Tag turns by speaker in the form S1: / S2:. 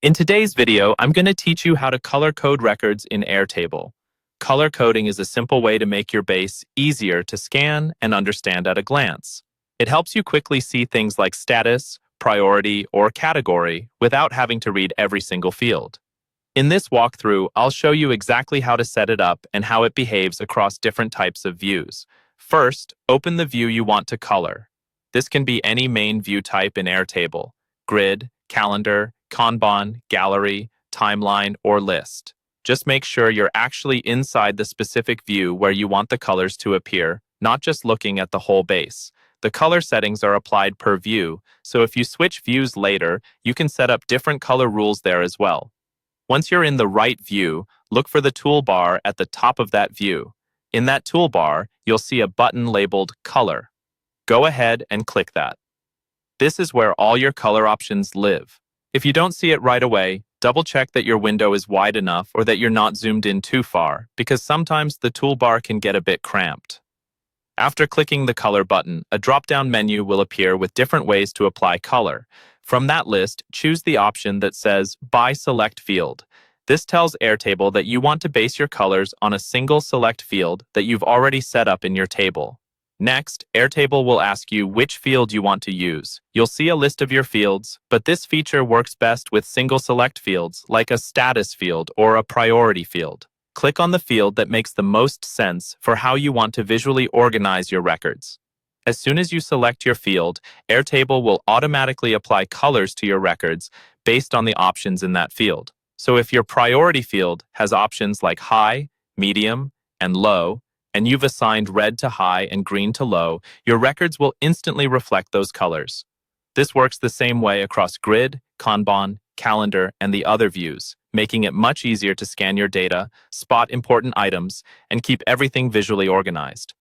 S1: In today's video, I'm going to teach you how to color code records in Airtable. Color coding is a simple way to make your base easier to scan and understand at a glance. It helps you quickly see things like status, priority, or category without having to read every single field. In this walkthrough, I'll show you exactly how to set it up and how it behaves across different types of views. First, open the view you want to color. This can be any main view type in Airtable: grid, calendar, Kanban, gallery, timeline, or list. Just make sure you're actually inside the specific view where you want the colors to appear, not just looking at the whole base. The color settings are applied per view, so if you switch views later, you can set up different color rules there as well. Once you're in the right view, look for the toolbar at the top of that view. In that toolbar, you'll see a button labeled Color. Go ahead and click that. This is where all your color options live. If you don't see it right away, double-check that your window is wide enough or that you're not zoomed in too far, because sometimes the toolbar can get a bit cramped. After clicking the Color button, a drop-down menu will appear with different ways to apply color. From that list, choose the option that says By Select Field. This tells Airtable that you want to base your colors on a single select field that you've already set up in your table. Next, Airtable will ask you which field you want to use. You'll see a list of your fields, but this feature works best with single select fields like a status field or a priority field. Click on the field that makes the most sense for how you want to visually organize your records. As soon as you select your field, Airtable will automatically apply colors to your records based on the options in that field. So if your priority field has options like high, medium, and low, and you've assigned red to high and green to low, your records will instantly reflect those colors. This works the same way across grid, Kanban, calendar, and the other views, making it much easier to scan your data, spot important items, and keep everything visually organized.